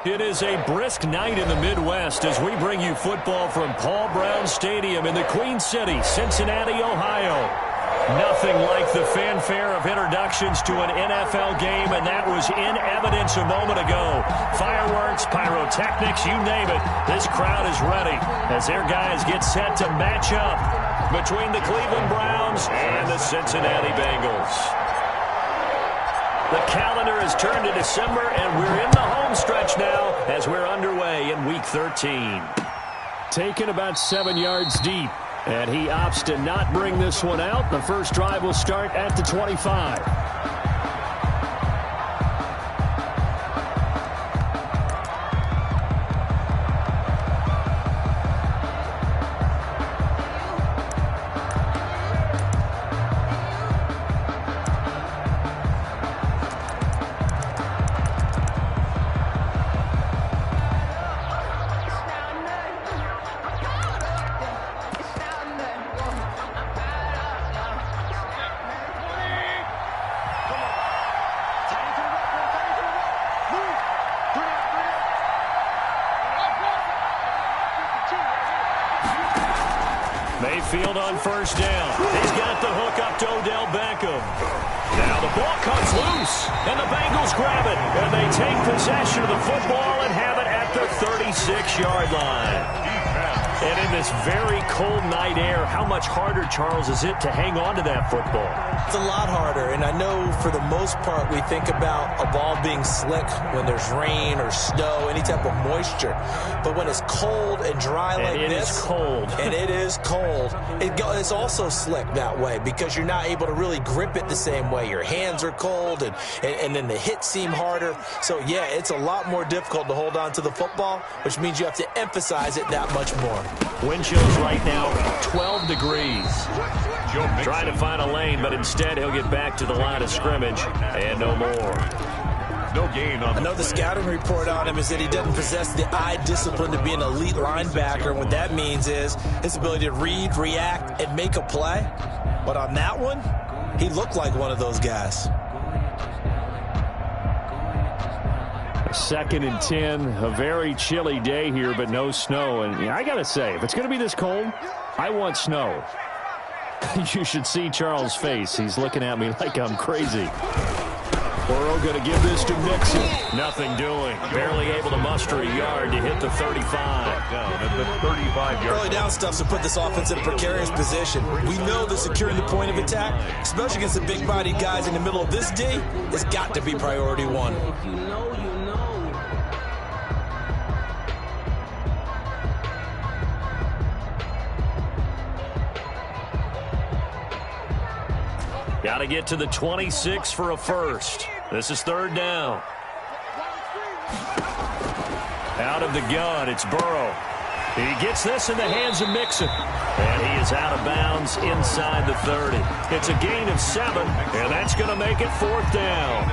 It is a brisk night in the Midwest as we bring you football from Paul Brown Stadium in the Queen City, Cincinnati, Ohio. Nothing like the fanfare of introductions to an NFL game, and that was in evidence a moment ago. Fireworks, pyrotechnics, you name it. This crowd is ready as their guys get set to match up between the Cleveland Browns and the Cincinnati Bengals. The calendar has turned to December, and we're in the home stretch now as we're underway in Week 13. Taken about 7 yards deep, and he opts to not bring this one out. The first drive will start at the 25. Mayfield on first down. He's got the hook up to Odell Beckham. Now the ball comes loose, and the Bengals grab it. And they take possession of the football and have it at the 36-yard line. And in this very cold night air, how much harder, Charles, is it to hang on to that football? It's a lot harder, and I know for the most part we think about a ball being slick when there's rain or snow, any type of moisture. But when it's cold and dry like this, it is cold. And it is cold, it's also slick that way because you're not able to really grip it the same way. Your hands are cold, and then the hits seem harder. So, yeah, it's a lot more difficult to hold on to the football, which means you have to emphasize it that much more. Wind chills right now, 12 degrees. Trying to find a lane, but instead he'll get back to the line of scrimmage and no more. No gain on I know the scouting report on him is that he doesn't possess the eye discipline to be an elite linebacker. What that means is his ability to read, react, and make a play. But on that one, he looked like one of those guys. 2nd and 10, a very chilly day here, but no snow. And I got to say, if it's going to be this cold, I want snow. You should see Charles' face. He's looking at me like I'm crazy. Burrow going to give this to Mixon. Nothing doing. Barely able to muster a yard to hit the 35. Down at the 35-yard Early down stuff to put this offense in a precarious position. We know that securing the point of attack, especially against the big-bodied guys in the middle of this day, has got to be priority one. Got to get to the 26 for a first. This is 3rd down. Out of the gun, it's Burrow. He gets this in the hands of Mixon. And he is out of bounds inside the 30. It's a gain of 7, and that's going to make it 4th down.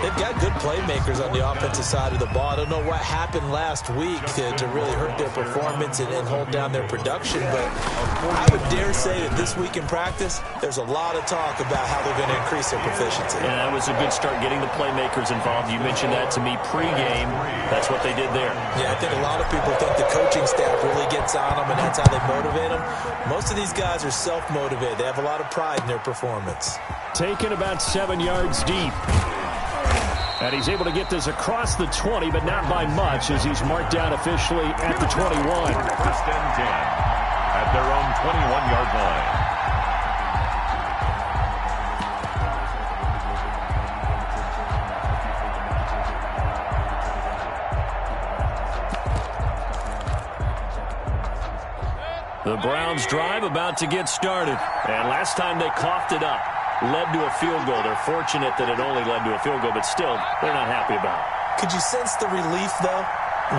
They've got good playmakers on the offensive side of the ball. I don't know what happened last week to really hurt their performance and hold down their production, but I would dare say that this week in practice, there's a lot of talk about how they're going to increase their proficiency. And that was a good start, getting the playmakers involved. You mentioned that to me pregame. That's what they did there. Yeah, I think a lot of people think the coaching staff really gets on them, and that's how they motivate them. Most of these guys are self-motivated. They have a lot of pride in their performance. Taken about 7 yards deep. And he's able to get this across the 20, but not by much, as he's marked down officially at the 21. 1st and 10 at their own 21-yard line. The Browns drive about to get started. And last time they coughed it up, led to a field goal. They're fortunate that it only led to a field goal, but still, they're not happy about it. Could you sense the relief, though,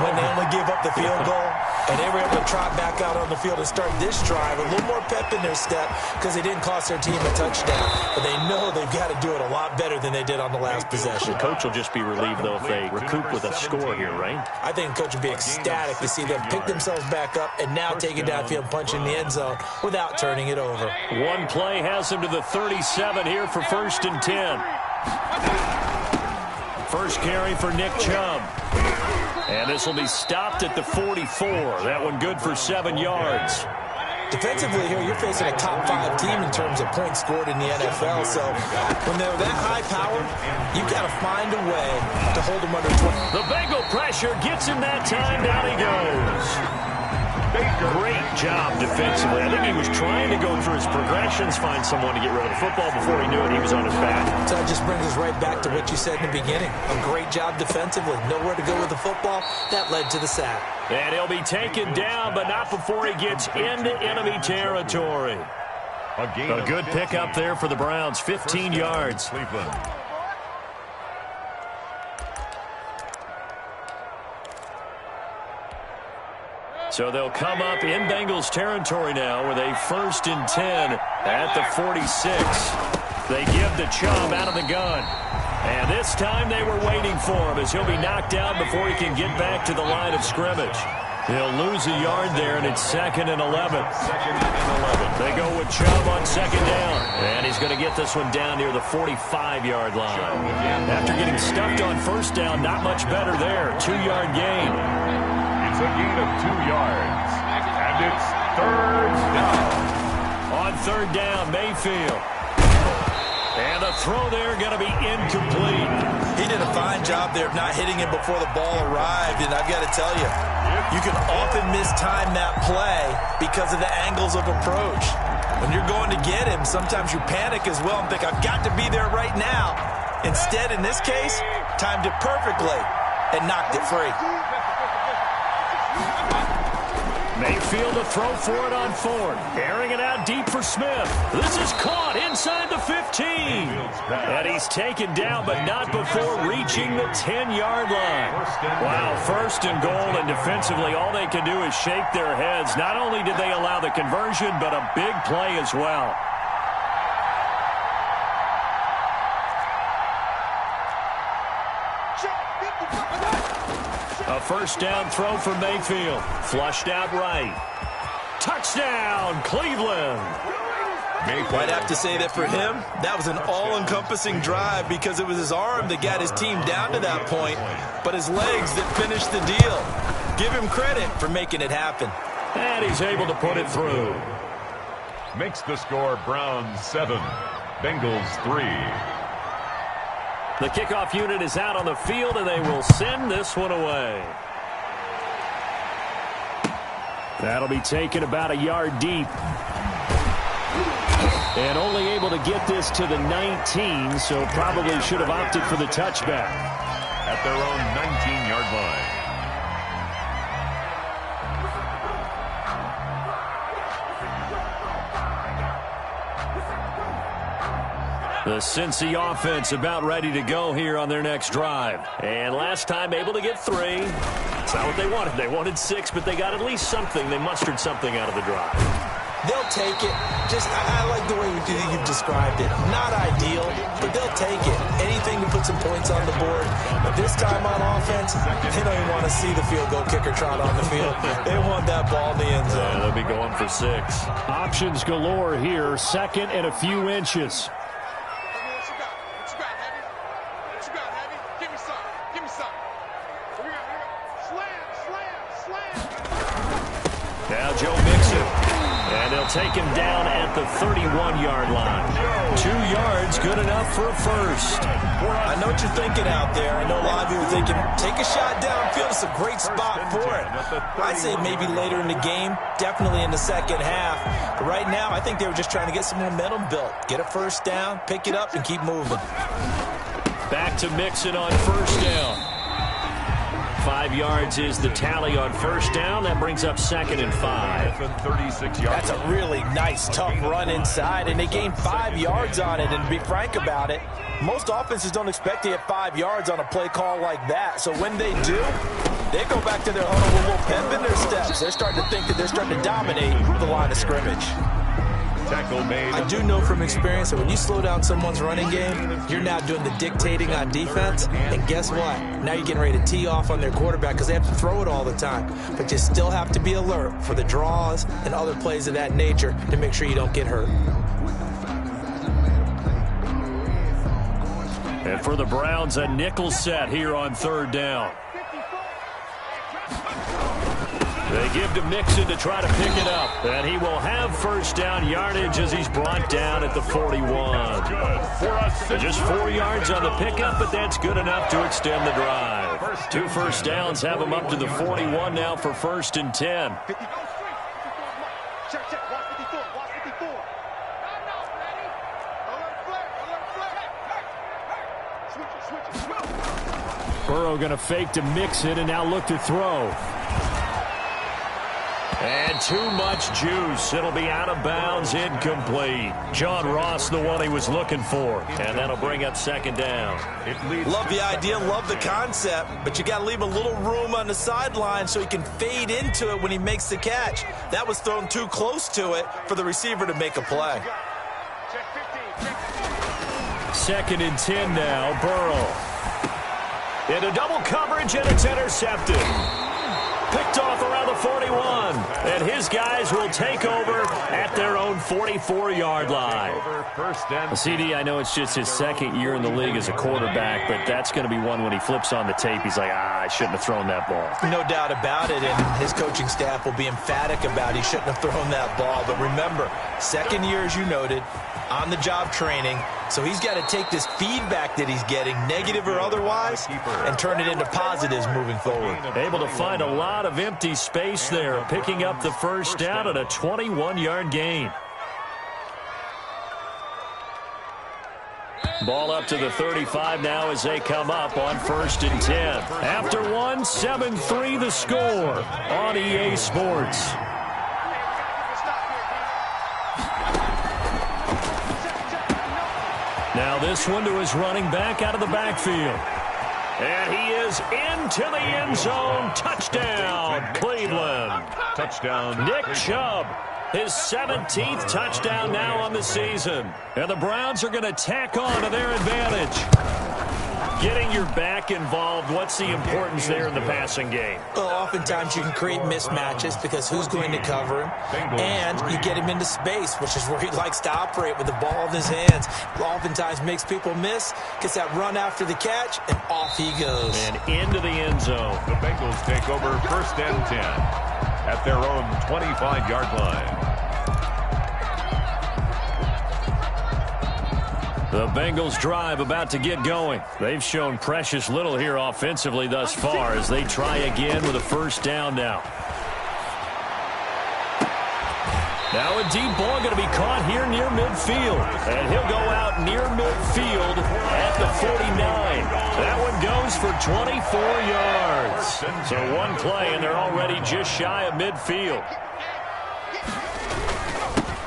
when they only gave up the field goal? And they were able to trot back out on the field and start this drive. A little more pep in their step because they didn't cost their team a touchdown. But they know they've got to do it a lot better than they did on the last possession. The coach will just be relieved, though, if they recoup with a score here, right? I think the coach will be ecstatic to see them pick themselves back up and now take it downfield, punch in the end zone without turning it over. One play has them to the 37 here for 1st and 10. First carry for Nick Chubb. And this will be stopped at the 44. That one good for 7 yards. Defensively here, you're facing a top-5 team in terms of points scored in the NFL. So when they're that high power, you've got to find a way to hold them under 20. The Bengal pressure gets him that time. Down he goes. Great job defensively. I think he was trying to go through his progressions, find someone to get rid of the football. Before he knew it, he was on his back. So that just brings us right back to what you said in the beginning. A great job defensively. Nowhere to go with the football. That led to the sack. And he'll be taken down, but not before he gets into enemy territory. A good pickup there for the Browns. 15 yards. Cleveland. So they'll come up in Bengals territory now with a 1st and 10 at the 46. They give the Chubb out of the gun. And this time they were waiting for him as he'll be knocked down before he can get back to the line of scrimmage. He'll lose a yard there, and it's 2nd and 11. They go with Chubb on 2nd down. And he's going to get this one down near the 45-yard line. After getting stuffed on 1st down, not much better there. 2-yard gain. It's a gain of 2 yards. And it's 3rd down. On 3rd down, Mayfield. And the throw there going to be incomplete. He did a fine job there of not hitting him before the ball arrived. And I've got to tell you, you can often mistime that play because of the angles of approach. When you're going to get him, sometimes you panic as well and think, I've got to be there right now. Instead, in this case, timed it perfectly and knocked it free. Mayfield to throw for it on 4th. Airing it out deep for Smith. This is caught inside the 15. And he's taken down, but not before reaching the 10-yard line. Wow, 1st and goal, and defensively all they can do is shake their heads. Not only did they allow the conversion, but a big play as well. A 1st down throw for Mayfield. Flushed out right. Touchdown, Cleveland. Might have to say that for him, that was an all-encompassing drive because it was his arm that got his team down to that point, but his legs that finished the deal. Give him credit for making it happen. And he's able to put it through. Makes the score Browns 7, Bengals 3. The kickoff unit is out on the field, and they will send this one away. That'll be taken about a yard deep. And only able to get this to the 19, so probably should have opted for the touchback. At their own 19-yard line. The Cincy offense about ready to go here on their next drive. And last time able to get 3. It's not what they wanted. They wanted 6, but they got at least something. They mustered something out of the drive. They'll take it. I like the way you've described it. Not ideal, but they'll take it. Anything to put some points on the board. But this time on offense, they don't even want to see the field goal kicker trot on the field. They want that ball in the end zone. Yeah, they'll be going for 6. Options galore here. 2nd and a few inches. Now Joe Mixon. And they'll take him down at the 31-yard line. 2 yards, good enough for a 1st. I know what you're thinking out there. I know a lot of you are thinking, take a shot downfield. It's a great spot for it. I'd say maybe later in the game, definitely in the second half. But right now, I think they were just trying to get some momentum built. Get a 1st down, pick it up, and keep moving. Back to Mixon on 1st down. 5 yards is the tally on 1st down. That brings up 2nd and 5. That's a really nice, tough run inside, and they gained 5 yards on it. And to be frank about it, most offenses don't expect to get 5 yards on a play call like that. So when they do, they go back to their huddle with a little pep in their steps. They're starting to think that they're starting to dominate the line of scrimmage. Tackle made. I do know from experience that when you slow down someone's running game, you're now doing the dictating on defense. And guess what? Now you're getting ready to tee off on their quarterback because they have to throw it all the time. But you still have to be alert for the draws and other plays of that nature to make sure you don't get hurt. And for the Browns, a nickel set here on third down. They give to Mixon to try to pick it up. And he will have first down yardage as he's brought down at the 41. Just 4 yards on the pickup, but that's good enough to extend the drive. 2 first downs have him up to the 41 now for 1st and 10. Burrow going to fake to Mixon and now look to throw. And too much juice. It'll be out of bounds, incomplete. John Ross, the one he was looking for. And that'll bring up 2nd down. Love the idea, love the concept, but you got to leave a little room on the sideline so he can fade into it when he makes the catch. That was thrown too close to it for the receiver to make a play. 2nd and 10 now, Burrow. Into double coverage, and it's intercepted. Picked off around the 41. And his guys will take over at their own 44-yard line. CD, I know it's just his 2nd year in the league as a quarterback, but that's going to be one when he flips on the tape. He's like, I shouldn't have thrown that ball. No doubt about it, and his coaching staff will be emphatic about he shouldn't have thrown that ball. But remember, 2nd year, as you noted, on-the-job training. So he's got to take this feedback that he's getting, negative or otherwise, and turn it into positives moving forward. Able to find a lot of empty space there, picking up the first down at a 21-yard gain. Ball up to the 35 now as they come up on 1st and 10. After one, 7-3 the score on EA Sports. Now this one to his running back out of the backfield. And he is into the end zone. Touchdown, Cleveland. Touchdown, Nick Chubb. His 17th touchdown now on the season. And the Browns are going to tack on to their advantage. Getting your back involved, what's the importance there in the passing game? Well, oftentimes you can create mismatches because who's going to cover him, and you get him into space, which is where he likes to operate with the ball in his hands. Oftentimes makes people miss, gets that run after the catch, and off he goes. And into the end zone. The Bengals take over 1st and 10 at their own 25-yard line. The Bengals drive about to get going. They've shown precious little here offensively thus far as they try again with a first down now. Now a deep ball going to be caught here near midfield. And he'll go out near midfield at the 49. That one goes for 24 yards. So one play and they're already just shy of midfield.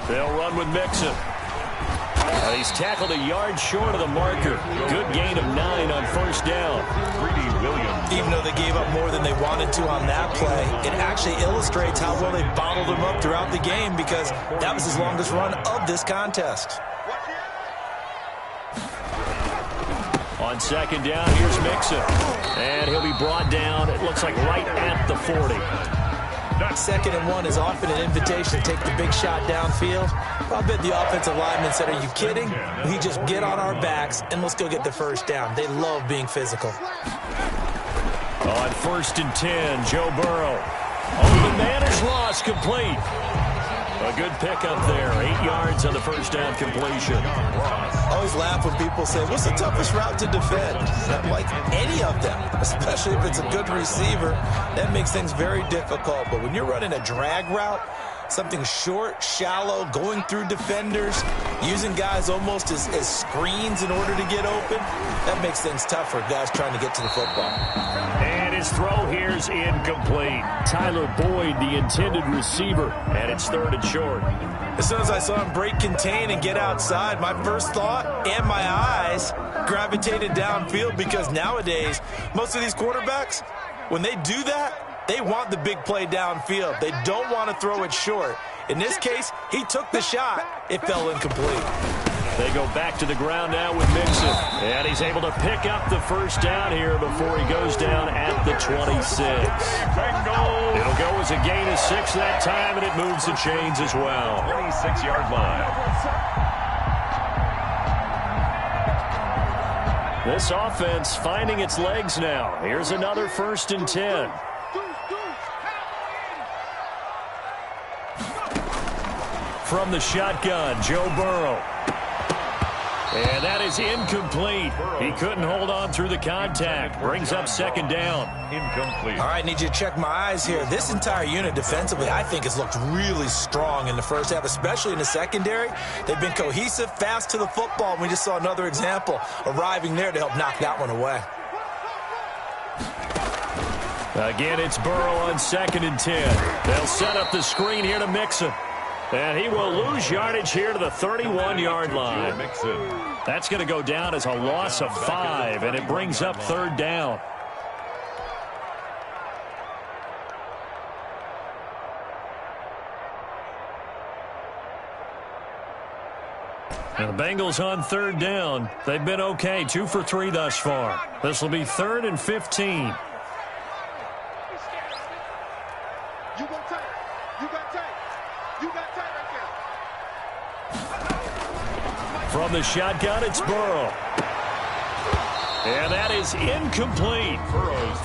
They'll run with Mixon. He's tackled a yard short of the marker. Good gain of 9 on first down. Even though they gave up more than they wanted to on that play, it actually illustrates how well they bottled him up throughout the game because that was his longest run of this contest. On 2nd down, here's Mixon. And he'll be brought down, it looks like right at the 40. 2nd and 1 is often an invitation to take the big shot downfield. I bet the offensive lineman said, are you kidding? We just get on our backs and let's go get the first down. They love being physical. On 1st and 10, Joe Burrow. Open man is lost, complete. A good pickup there, 8 yards on the first down completion. I always laugh when people say, what's the toughest route to defend? Not like any of them, especially if it's a good receiver. That makes things very difficult. But when you're running a drag route, something short, shallow, going through defenders, using guys almost as screens in order to get open, that makes things tough for guys trying to get to the football. And his throw here's incomplete. Tyler Boyd, the intended receiver, and it's 3rd and short. As soon as I saw him break contain and get outside, my first thought and my eyes gravitated downfield because nowadays, most of these quarterbacks, when they do that, they want the big play downfield. They don't want to throw it short. In this case, he took the shot. It fell incomplete. They go back to the ground now with Mixon. And he's able to pick up the first down here before he goes down at the 26. It'll go as a gain of 6 that time, and it moves the chains as well. 26-yard line. This offense finding its legs now. Here's another 1st and 10. From the shotgun, Joe Burrow. And that is incomplete. He couldn't hold on through the contact. Brings up 2nd down. Incomplete. All right, need you to check my eyes here. This entire unit defensively, I think, has looked really strong in the first half, especially in the secondary. They've been cohesive, fast to the football. We just saw another example arriving there to help knock that one away. Again, it's Burrow on 2nd and 10. They'll set up the screen here to Mixon. And he will lose yardage here to the 31-yard line. That's going to go down as a loss of 5, and it brings up 3rd down. And the Bengals on 3rd down. They've been okay, 2 for 3 thus far. This will be 3rd and 15. From the shotgun, it's Burrow. And that is incomplete.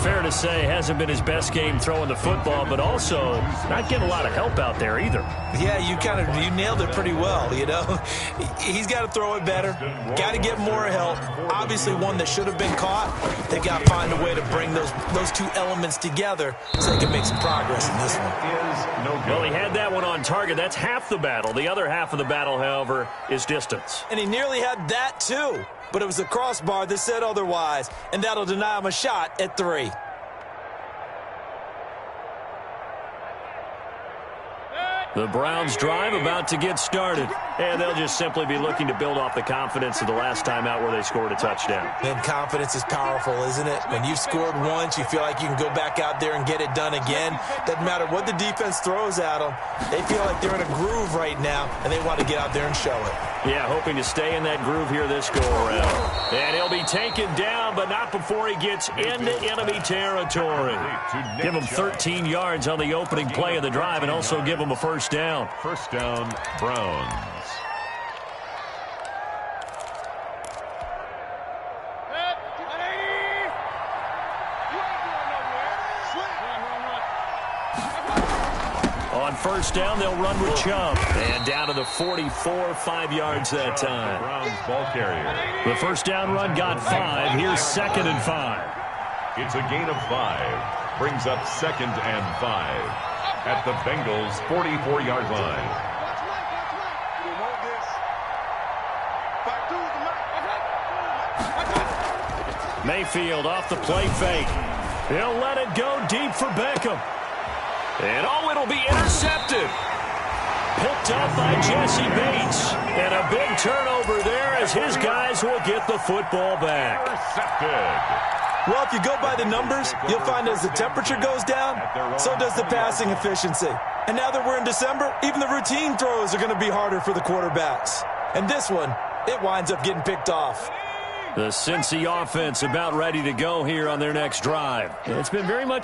Fair to say, hasn't been his best game throwing the football, but also not getting a lot of help out there either. Yeah, you nailed it pretty well, you know. He's got to throw it better. Got to get more help. Obviously one that should have been caught. They've got to find a way to bring those two elements together so they can make some progress in this one. Well, he had that one on target. That's half the battle. The other half of the battle, however, is distance. And he nearly had that too. But it was the crossbar that said otherwise, and that'll deny him a shot at 3. The Browns drive about to get started, and they'll just simply be looking to build off the confidence of the last time out where they scored a touchdown. And confidence is powerful, isn't it? When you've scored once, you feel like you can go back out there and get it done again. Doesn't matter what the defense throws at them. They feel like they're in a groove right now, and they want to get out there and show it. Yeah, hoping to stay in that groove here this go-around. And he'll be taken down, but not before he gets into enemy territory. Give him 13 yards on the opening play of the drive and also give him a 1st down. 1st down, Browns. On 1st down, they'll run with Chubb. And down to the 44, 5 yards that time. Browns ball carrier. The 1st down run got 5. Here's 2nd and 5. It's a gain of 5. Brings up 2nd and 5. At the Bengals' 44-yard line. Mayfield off the play fake. He'll let it go deep for Beckham. And it'll be intercepted. Picked up by Jesse Bates. And a big turnover there as his guys will get the football back. Intercepted. Well, if you go by the numbers, you'll find as the temperature goes down, so does the passing efficiency. And now that we're in December, even the routine throws are going to be harder for the quarterbacks. And this one, it winds up getting picked off. The Cincy offense about ready to go here on their next drive. It's been very much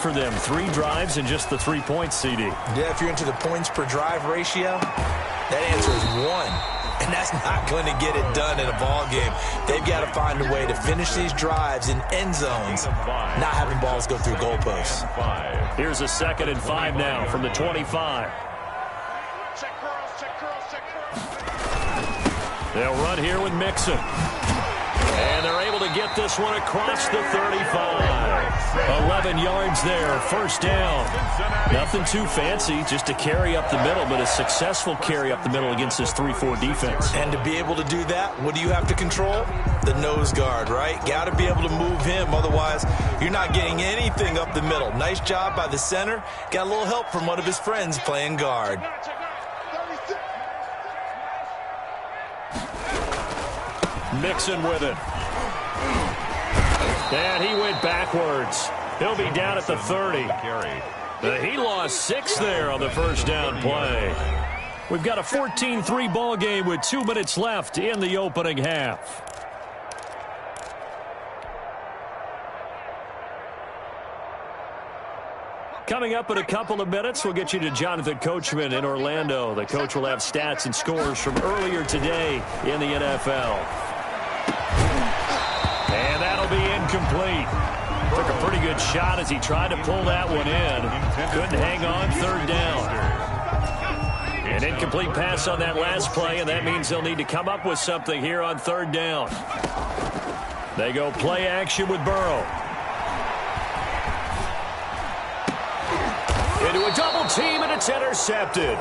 for them. 3 drives and just the 3 points, CD. Yeah, if you're into the points per drive ratio, that answer is 1. And that's not going to get it done in a ball game. They've got to find a way to finish these drives in end zones, not having balls go through goalposts. Here's a 2nd and 5 now from the 25. They'll run here with Mixon. And they're able to get this one across the 35. 11 yards there, 1st down. Nothing too fancy, just a carry up the middle, but a successful carry up the middle against this 3-4 defense. And to be able to do that, what do you have to control? The nose guard, right? Got to be able to move him, otherwise you're not getting anything up the middle. Nice job by the center. Got a little help from one of his friends playing guard. Mixon with it. And he went backwards. He'll be down at the 30. He lost 6 there on the 1st down play. We've got a 14-3 ball game with 2 minutes left in the opening half. Coming up in a couple of minutes, we'll get you to Jonathan Coachman in Orlando. The coach will have stats and scores from earlier today in the NFL. incomplete. Took a pretty good shot as he tried to pull that one in. Couldn't hang on, third down. An incomplete pass on that last play, and that means they'll need to come up with something here on third down. They go play action with Burrow. Into a double team, and it's intercepted.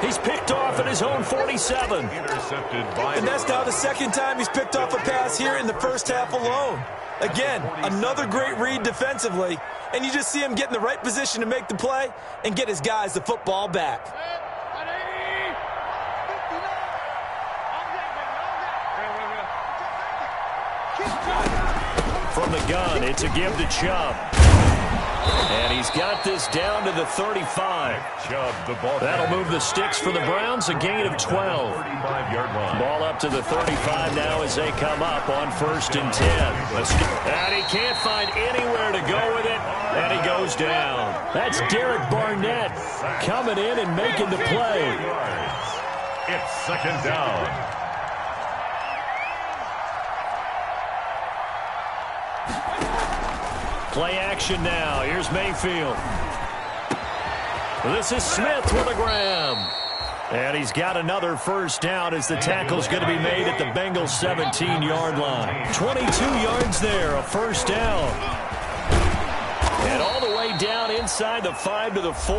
He's picked off at his own 47. And that's now the second time he's picked off a pass here in the first half alone. Again, another great read defensively, and you just see him get in the right position to make the play and get his guys the football back. From the gun, it's a give to Chubb. And he's got this down to the 35. That'll move the sticks for the Browns, a gain of 12. Ball up to the 35 now as they come up on 1st and 10. And he can't find anywhere to go with it, and he goes down. That's Derek Barnett coming in and making the play. It's 2nd down. Play action now. Here's Mayfield. This is Smith with a grab. And he's got another first down as the tackle's going to be made at the Bengals' 17-yard line. 22 yards there, a first down. And all the way down inside the 5 to the 4.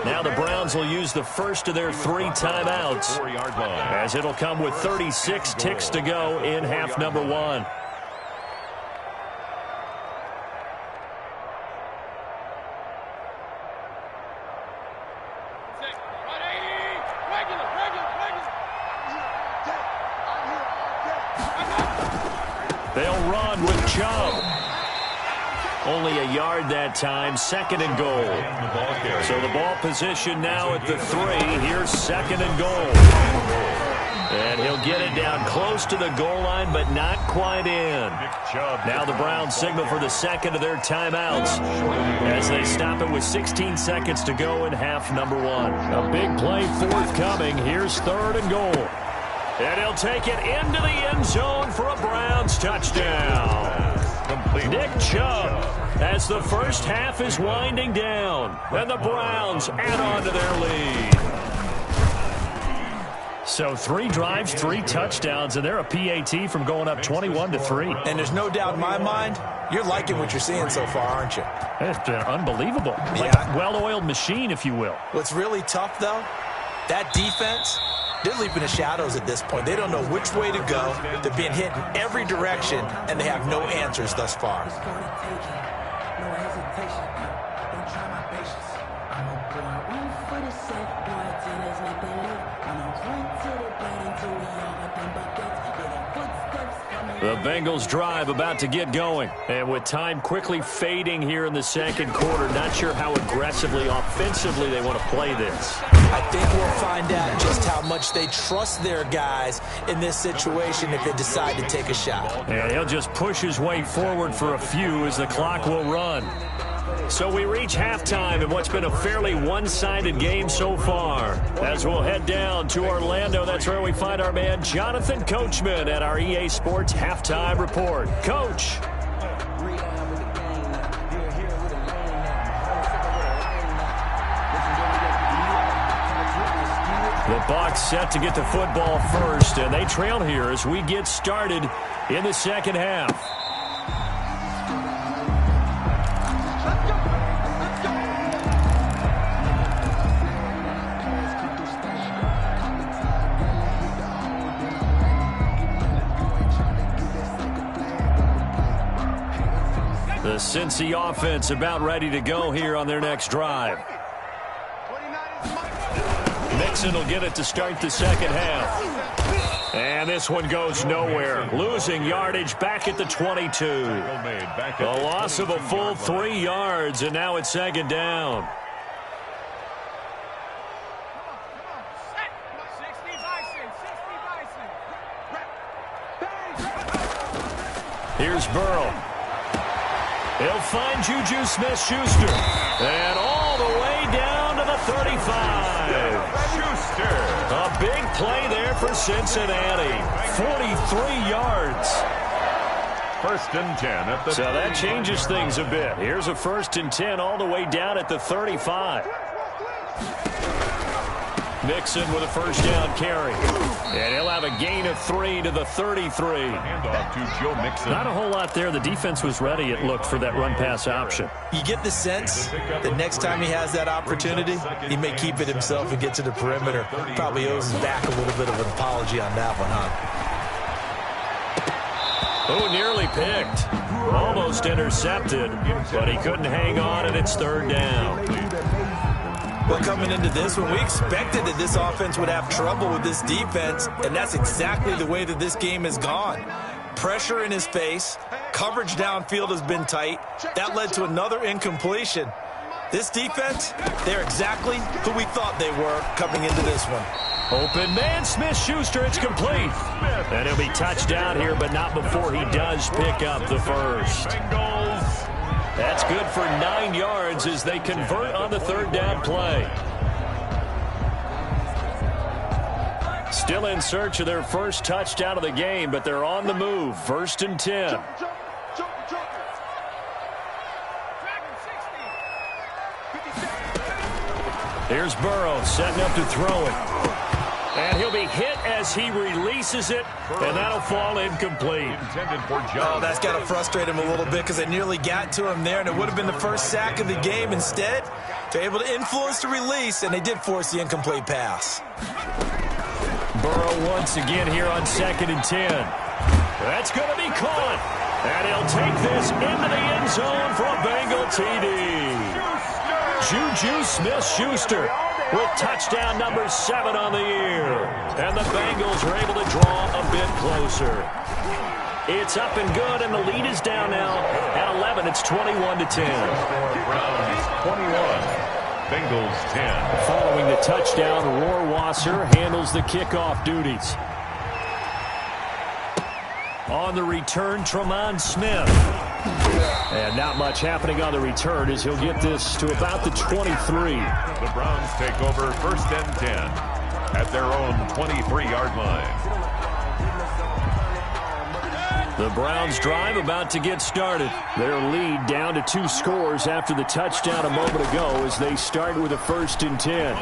Now the Browns will use the first of their 3 timeouts, as it'll come with 36 ticks to go in half number 1. They'll run with Chubb. Only a yard that time, 2nd and goal. So the ball position now at the 3. Here's 2nd and goal. And he'll get it down close to the goal line, but not quite in. Now the Browns signal for the second of their timeouts as they stop it with 16 seconds to go in half number 1. A big play forthcoming. Here's 3rd and goal. And he'll take it into the end zone for a Browns touchdown. Nick Chubb as the first half is winding down. And the Browns add on to their lead. So 3 drives, 3 touchdowns, and they're a PAT from going up 21-3. And there's no doubt in my mind, you're liking what you're seeing so far, aren't you? It's been unbelievable. Yeah. Like a well-oiled machine, if you will. What's really tough, though, that defense, they're leaping the shadows at this point. They don't know which way to go. They're being hit in every direction, and they have no answers thus far. The Bengals drive about to get going. And with time quickly fading here in the second quarter, not sure how aggressively, offensively they want to play this. I think we'll find out just how much they trust their guys in this situation if they decide to take a shot. And he'll just push his way forward for a few as the clock will run. So we reach halftime in what's been a fairly one-sided game so far. As we'll head down to Orlando, that's where we find our man Jonathan Coachman at our EA Sports Halftime Report. Coach. The Bucs set to get the football first, and they trail here as we get started in the second half. The Cincy offense about ready to go here on their next drive. Mixon will get it to start the second half. And this one goes nowhere. Losing yardage back at the 22. A loss of a full 3 yards, and now it's 2nd down. Here's Burrow. He'll find Juju Smith-Schuster. And all the way down to the 35. Schuster. A big play there for Cincinnati. 43 yards. First and 10 at the... So that changes things a bit. Here's a first and 10 all the way down at the 35. Mixon with a first down carry. And he'll have a gain of 3 to the 33. Handoff to Joe Mixon. Not a whole lot there. The defense was ready, it looked, for that run-pass option. You get the sense that next time he has that opportunity, he may keep it himself and get to the perimeter. Probably owes his back a little bit of an apology on that one, huh? Oh, nearly picked. Almost intercepted, but he couldn't hang on, and it's third down. Well, coming into this one, we expected that this offense would have trouble with this defense, and that's exactly the way that this game has gone. Pressure in his face, coverage downfield has been tight. That led to another incompletion. This defense, they're exactly who we thought they were coming into this one. Open man, Smith-Schuster, it's complete. And he'll be touchdown here, but not before he does pick up the first. That's good for 9 yards as they convert on the third down play. Still in search of their first touchdown of the game, but they're on the move. First and 10. Here's Burrow setting up to throw it. And he'll be hit as he releases it, and that'll fall incomplete. Oh, that's got to frustrate him a little bit because they nearly got to him there, and it would have been the first sack of the game. Instead, they're able to influence the release, and they did force the incomplete pass. Burrow once again here on second and 10. That's going to be caught, and he'll take this into the end zone for a Bengal TD. Juju Smith-Schuster with touchdown number 7 on the year. And the Bengals are able to draw a bit closer. It's up and good, and the lead is down now at 11. It's 21-10. Browns 21, Bengals 10. Following the touchdown, Rohrwasser handles the kickoff duties. On the return, Tremont Smith. And not much happening on the return as he'll get this to about the 23. The Browns take over first and 10 at their own 23-yard line. The Browns drive about to get started. Their lead down to 2 scores after the touchdown a moment ago as they start with a first and 10.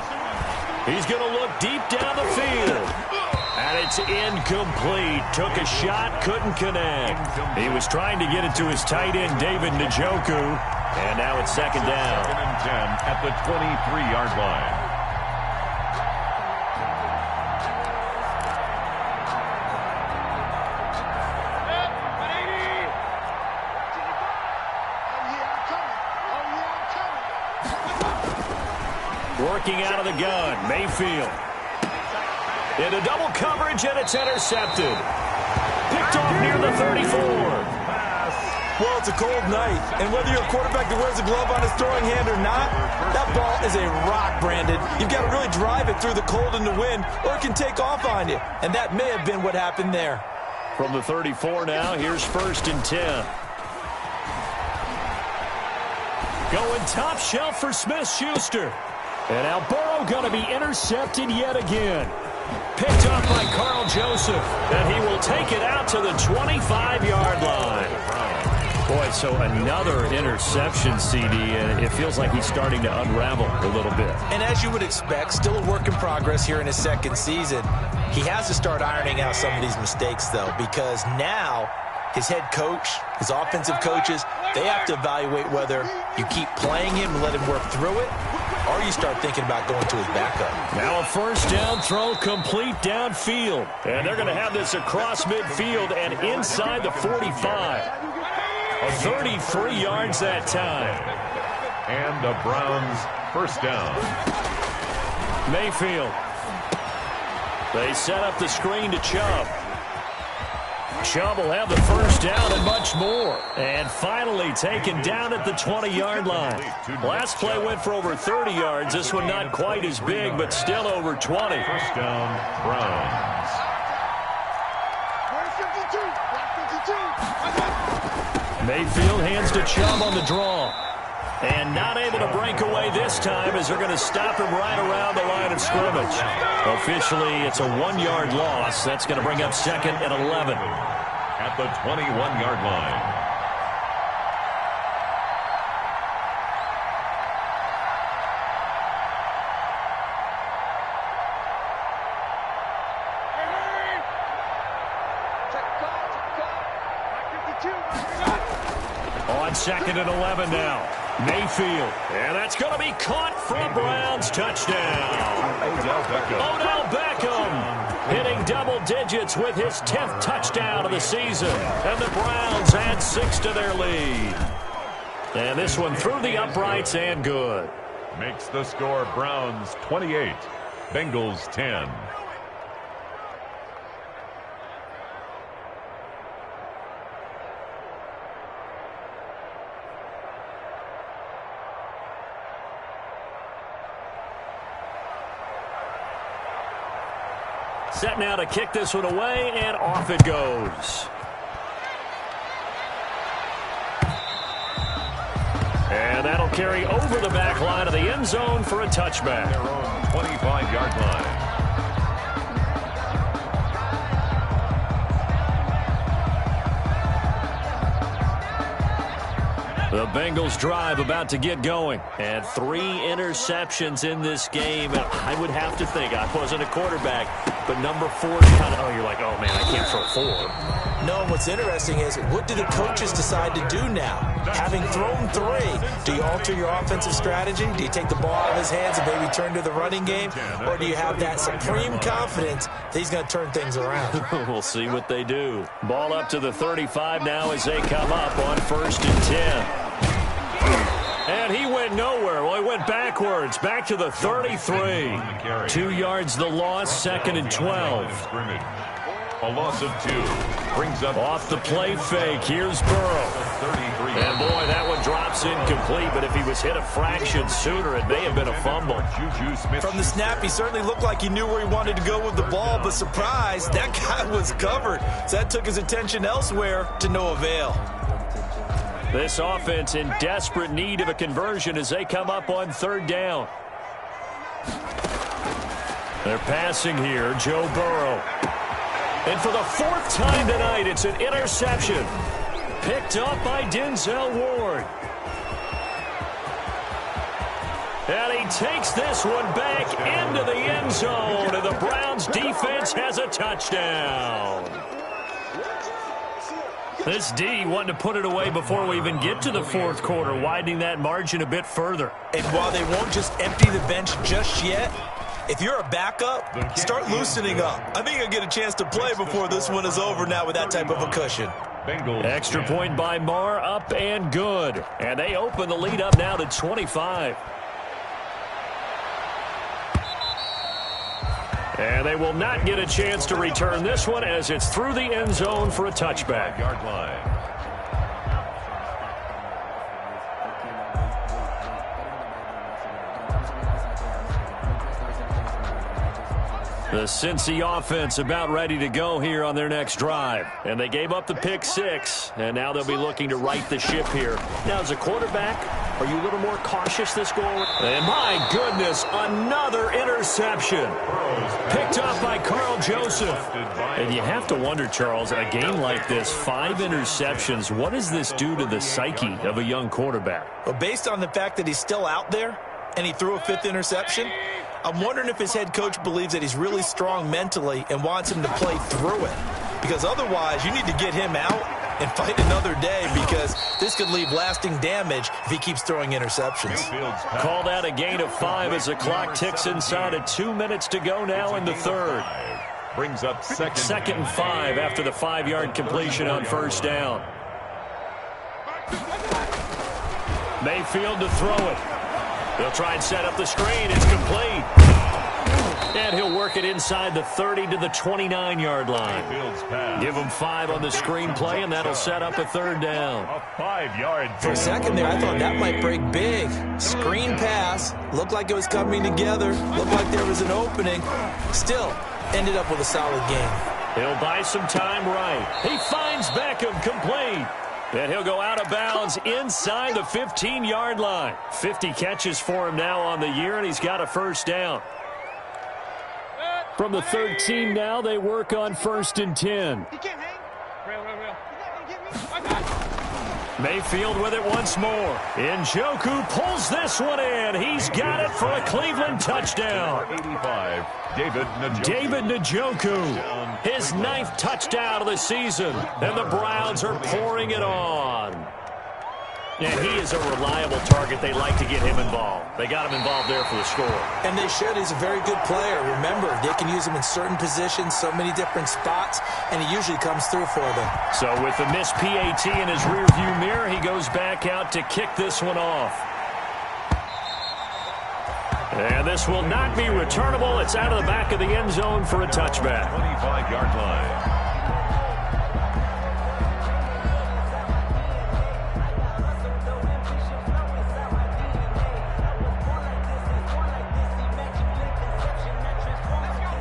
He's going to look deep down the field. And it's incomplete. Took a shot, couldn't connect. He was trying to get it to his tight end, David Njoku. And now it's second down. Second and 10 at the 23-yard line. Working out of the gun, Mayfield. Into double coverage, and it's intercepted. Picked off near the 34. Well, it's a cold night, and whether you're a quarterback that wears a glove on his throwing hand or not, that ball is a rock, Brandon. You've got to really drive it through the cold and the wind, or it can take off on you, and that may have been what happened there. From the 34 now, here's first and 10. Going top shelf for Smith-Schuster. And now Burrow going to be intercepted yet again. Picked up by Carl Joseph, and he will take it out to the 25-yard line. Boy, so another interception, CD, and it feels like he's starting to unravel a little bit. And as you would expect, still a work in progress here in his second season. He has to start ironing out some of these mistakes, though, because now his head coach, his offensive coaches, they have to evaluate whether you keep playing him and let him work through it, or you start thinking about going to his backup. Now a first down throw complete downfield. And they're going to have this across midfield and inside the 45. 33 yards that time. And the Browns first down. Mayfield. They set up the screen to Chubb. Chubb will have the first down and much more. And finally taken down at the 20-yard line. Last play went for over 30 yards. This one not quite as big, but still over 20. First down, Browns. Mayfield hands to Chubb on the draw. And not able to break away this time as they're going to stop him right around the line of scrimmage. Officially, it's a 1-yard loss. That's going to bring up second and 11. At the 21-yard line. On 2nd and 11 now. Mayfield. And that's going to be caught for a Browns touchdown. Odell Beckham hitting double digits with his 10th touchdown of the season. And the Browns add 6 to their lead. And this one through the uprights and good. Makes the score Browns 28, Bengals 10. Set now to kick this one away, and off it goes. And that'll carry over the back line of the end zone for a touchback. Their own 25-yard line. The Bengals drive about to get going. And 3 interceptions in this game. And I would have to think, I wasn't a quarterback, but number 4 is kind of, you're like, oh, man, I can't throw 4. No, what's interesting is, what do the coaches decide to do now? Having thrown 3, do you alter your offensive strategy? Do you take the ball out of his hands and maybe turn to the running game? Or do you have that supreme confidence that he's going to turn things around? We'll see what they do. Ball up to the 35 now as they come up on 1st and 10. And he went nowhere. Well, he went backwards. Back to the 33. 2 yards the loss, 2nd and 12. A loss of 2. Brings up off the play fake. Here's Burrow. And boy, that one drops incomplete. But if he was hit a fraction sooner, it may have been a fumble. From the snap, he certainly looked like he knew where he wanted to go with the ball. But surprise, that guy was covered. So that took his attention elsewhere to no avail. This offense in desperate need of a conversion as they come up on 3rd down. They're passing here, Joe Burrow. And for the 4th time tonight, it's an interception. Picked up by Denzel Ward. And he takes this one back into the end zone, and the Browns defense has a touchdown. This D wanting to put it away before we even get to the 4th quarter, widening that margin a bit further. And while they won't just empty the bench just yet, if you're a backup, start loosening up. I think you'll get a chance to play before this one is over now with that type of a cushion. Extra point by Marr, up and good. And they open the lead up now to 25. And they will not get a chance to return this one as it's through the end zone for a touchback. Yard line. The Cincy offense about ready to go here on their next drive. And they gave up the pick 6, and now they'll be looking to right the ship here. Now, as a quarterback, are you a little more cautious this goal? And my goodness, another interception. Picked up by Carl Joseph. And you have to wonder, Charles, a game like this, 5 interceptions, what does this do to the psyche of a young quarterback? Well, based on the fact that he's still out there and he threw a 5th interception, I'm wondering if his head coach believes that he's really strong mentally and wants him to play through it. Because otherwise, you need to get him out and fight another day, because this could leave lasting damage if he keeps throwing interceptions. Called out a gain of 5 as the clock ticks inside at 2 minutes to go now in the 3rd. Brings up second and 5 after the 5-yard completion on 1st down. Mayfield to throw it. They'll try and set up the screen. It's complete. And he'll work it inside the 30 to the 29-yard line. Give him 5 on the screen play, and that'll set up a 3rd down. A 5-yard. For a second there, I thought that might break big. Screen pass. Looked like it was coming together. Looked like there was an opening. Still, ended up with a solid game. He'll buy some time right. He finds Beckham complete. And he'll go out of bounds inside the 15-yard line. 50 catches for him now on the year, and he's got a 1st down. From the 13 now, they work on 1st and 10. Mayfield with it once more. Njoku pulls this one in. He's got it for a Cleveland touchdown. 85, David Njoku, his 9th touchdown of the season, and the Browns are pouring it on. Yeah, he is a reliable target. They like to get him involved. They got him involved there for the score. And they should. He's a very good player. Remember, they can use him in certain positions, so many different spots, and he usually comes through for them. So with the missed PAT in his rearview mirror, he goes back out to kick this one off. And this will not be returnable. It's out of the back of the end zone for a touchback. 25-yard line.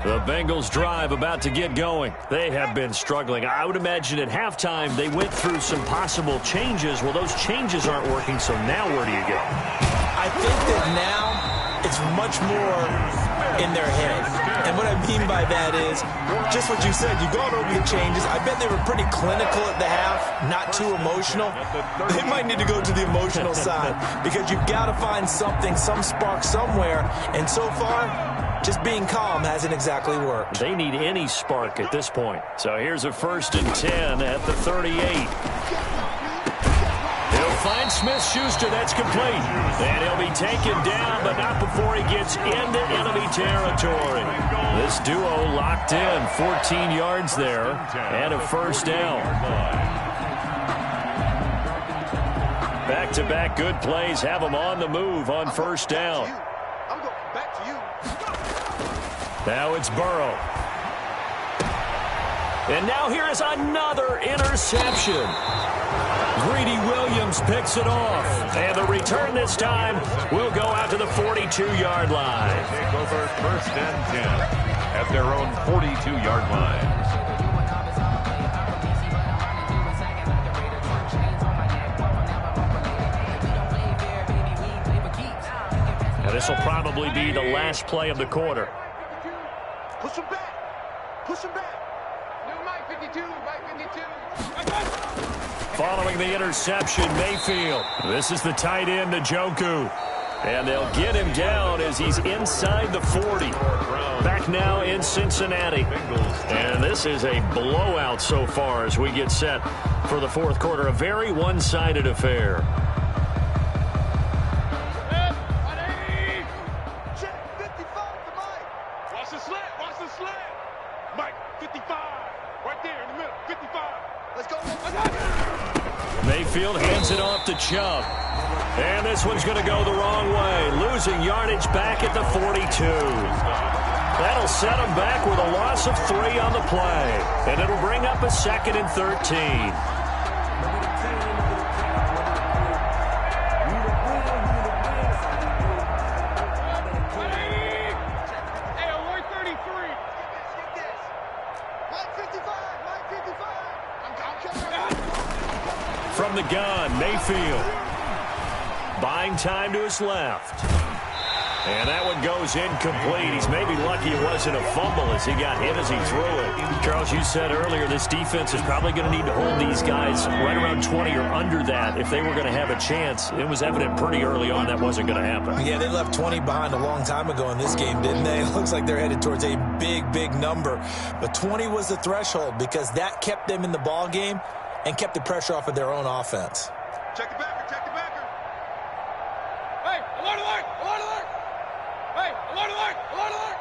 The Bengals drive about to get going. They have been struggling. I would imagine at halftime they went through some possible changes. Well, those changes aren't working, so now where do you go? I think that now it's much more in their head. And what I mean by that is just what you said. You've gone over the changes. I bet they were pretty clinical at the half, not too emotional. They might need to go to the emotional side because you've got to find something, some spark somewhere. And so far, just being calm hasn't exactly worked. They need any spark at this point. So here's a 1st and 10 at the 38. He'll find Smith-Schuster. That's complete. And he'll be taken down, but not before he gets into enemy territory. This duo locked in. 14 yards there and a 1st down. Back-to-back good plays have them on the move on 1st down. I'm going back to you. Now it's Burrow. And now here is another interception. Greedy Williams picks it off. And the return this time will go out to the 42-yard line. Take over 1st and 10 at their own 42-yard line. Now this will probably be the last play of the quarter. Push him back. Push him back. No, Mike 52. Mike 52. Following the interception, Mayfield. This is the tight end, Njoku. And they'll get him down as he's inside the 40. Back now in Cincinnati. And this is a blowout so far as we get set for the 4th quarter. A very one-sided affair. Mayfield hands it off to Chubb. And this one's going to go the wrong way. Losing yardage back at the 42. That'll set him back with a loss of 3 on the play. And it'll bring up a 2nd and 13. From the gun, Mayfield. Buying time to his left. And that one goes incomplete. He's maybe lucky it wasn't a fumble as he got hit as he threw it. Charles, you said earlier this defense is probably going to need to hold these guys right around 20 or under that if they were going to have a chance. It was evident pretty early on that wasn't going to happen. Yeah, they left 20 behind a long time ago in this game, didn't they? It looks like they're headed towards a big, big number. But 20 was the threshold because that kept them in the ball game and kept the pressure off of their own offense. Check the backer, check the backer. Hey, alert, alert, alert, alert. Hey, alert, alert, alert,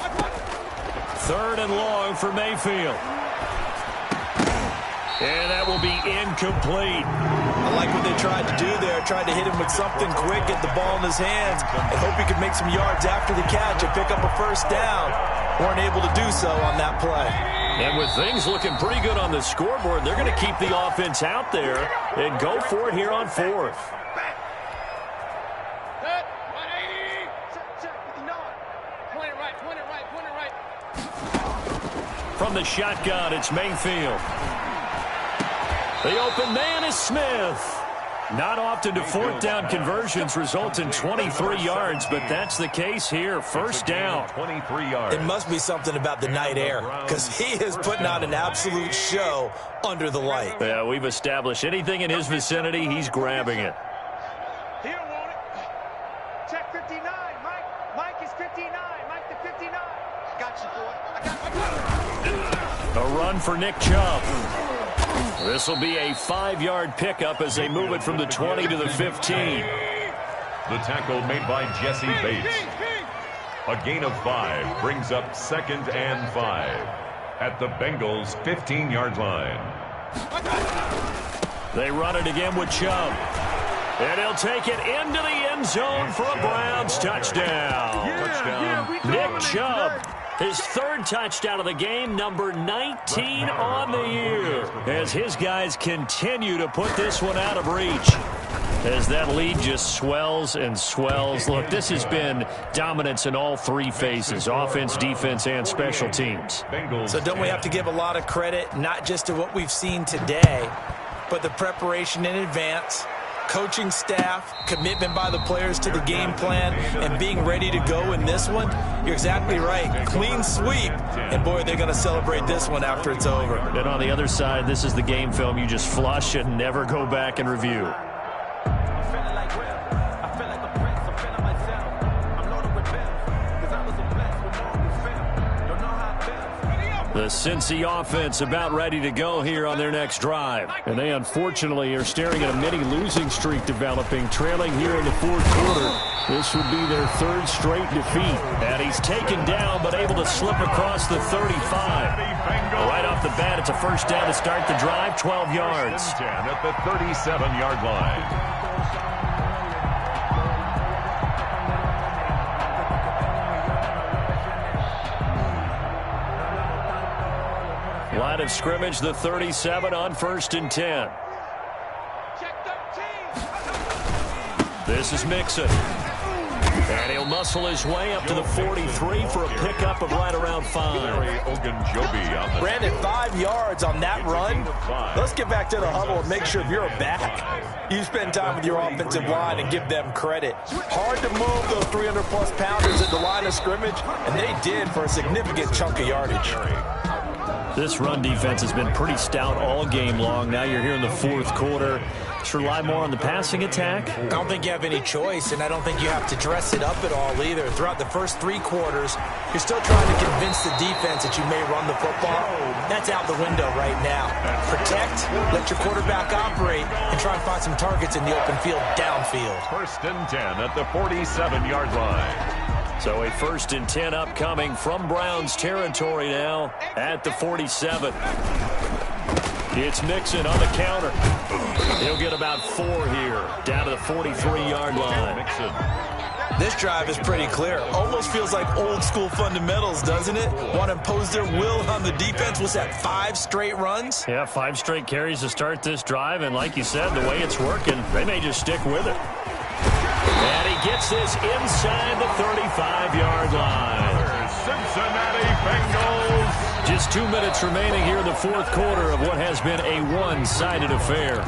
alert. 3rd and long for Mayfield. And that will be incomplete. I like what they tried to do there. Tried to hit him with something quick, get the ball in his hands, and hope he could make some yards after the catch and pick up a 1st down. Weren't able to do so on that play. And with things looking pretty good on the scoreboard, they're going to keep the offense out there and go for it here on 4th. From the shotgun, it's Mayfield. The open man is Smith. Not often do fourth down conversions result in 23 yards, but that's the case here. First down. 23 yards. It must be something about the night air, because he is putting on an absolute show under the light. Yeah, we've established anything in his vicinity, he's grabbing it. He don't want it. Check 59. Mike is 59. Mike the 59. Got you, boy. I got you. A run for Nick Chubb. This will be a 5-yard pickup as they move it from the 20 to the 15. The tackle made by Jesse Bates. A gain of 5 brings up 2nd and 5 at the Bengals' 15-yard line. They run it again with Chubb. And he'll take it into the end zone for a Browns touchdown. Nick Chubb, his 3rd touchdown of the game, number 19 on the year, as his guys continue to put this one out of reach. As that lead just swells and swells. Look, this has been dominance in all 3 phases, offense, defense, and special teams. So don't we have to give a lot of credit, not just to what we've seen today, but the preparation in advance, coaching staff, commitment by the players to the game plan, and being ready to go in this one? You're exactly right. Clean sweep. And, boy, they're going to celebrate this one after it's over. And on the other side, this is the game film you just flush and never go back and review. The Cincy offense about ready to go here on their next drive. And they unfortunately are staring at a mini losing streak developing, trailing here in the 4th quarter. This would be their 3rd straight defeat. And he's taken down but able to slip across the 35. Right off the bat, it's a first down to start the drive, 12 yards. 10 at the 37-yard line. Line of scrimmage, the 37 on 1st and 10. This is Mixon. And he'll muscle his way up to the 43 for a pickup of right around 5. Brandon, 5 yards on that run. Let's get back to the huddle and make sure if you're a back, you spend time with your offensive line and give them credit. Hard to move those 300-plus pounders at the line of scrimmage, and they did for a significant chunk of yardage. This run defense has been pretty stout all game long. Now you're here in the 4th quarter. Just rely more on the passing attack. I don't think you have any choice, and I don't think you have to dress it up at all either. Throughout the first 3 quarters, you're still trying to convince the defense that you may run the football. That's out the window right now. Protect, let your quarterback operate, and try and find some targets in the open field downfield. 1st and 10 at the 47-yard line. So a 1st and 10 upcoming from Browns territory now at the 47. It's Mixon on the counter. He'll get about 4 here, down to the 43-yard line. This drive is pretty clear. Almost feels like old school fundamentals, doesn't it? Want to impose their will on the defense. Was that 5 straight runs? Yeah, 5 straight carries to start this drive, and like you said, the way it's working, they may just stick with it. And he gets this inside the 35-yard line. Cincinnati Bengals. Just 2 minutes remaining here in the 4th quarter of what has been a one-sided affair.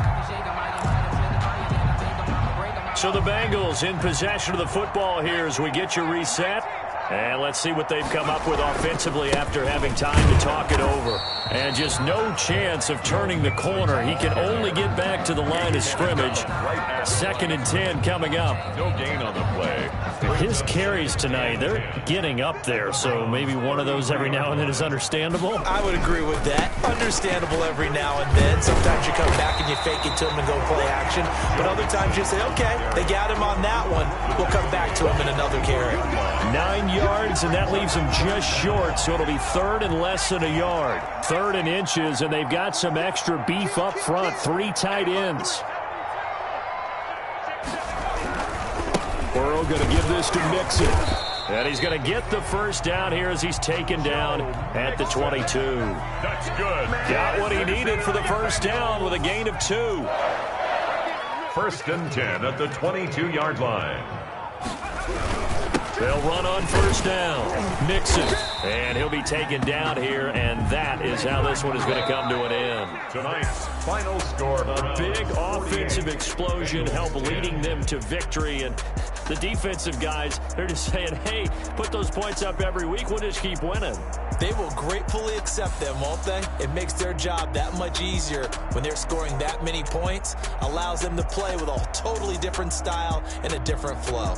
So the Bengals in possession of the football here as we get you reset. And let's see what they've come up with offensively after having time to talk it over. And just no chance of turning the corner. He can only get back to the line of scrimmage. 2nd and 10 coming up. No gain on the play. His carries tonight, they're getting up there. So maybe one of those every now and then is understandable. I would agree with that. Understandable every now and then. Sometimes you come back and you fake it to him and go play action. But other times you say, okay, they got him on that one. We'll come back to him in another carry. 9 yards, and that leaves him just short, so it'll be 3rd and less than a yard. 3rd and inches, and they've got some extra beef up front. 3 tight ends. Burrow going to give this to Mixon. And he's going to get the first down here as he's taken down at the 22. That's good. Got what he needed for the first down with a gain of 2. 1st and 10 at the 22-yard line. They'll run on first down. Mixon. And he'll be taken down here, and that is how this one is going to come to an end. Tonight's final score. A big offensive explosion helped leading them to victory, and the defensive guys, they're just saying, hey, put those points up every week. We'll just keep winning. They will gratefully accept them, won't they? It makes their job that much easier when they're scoring that many points. Allows them to play with a totally different style and a different flow.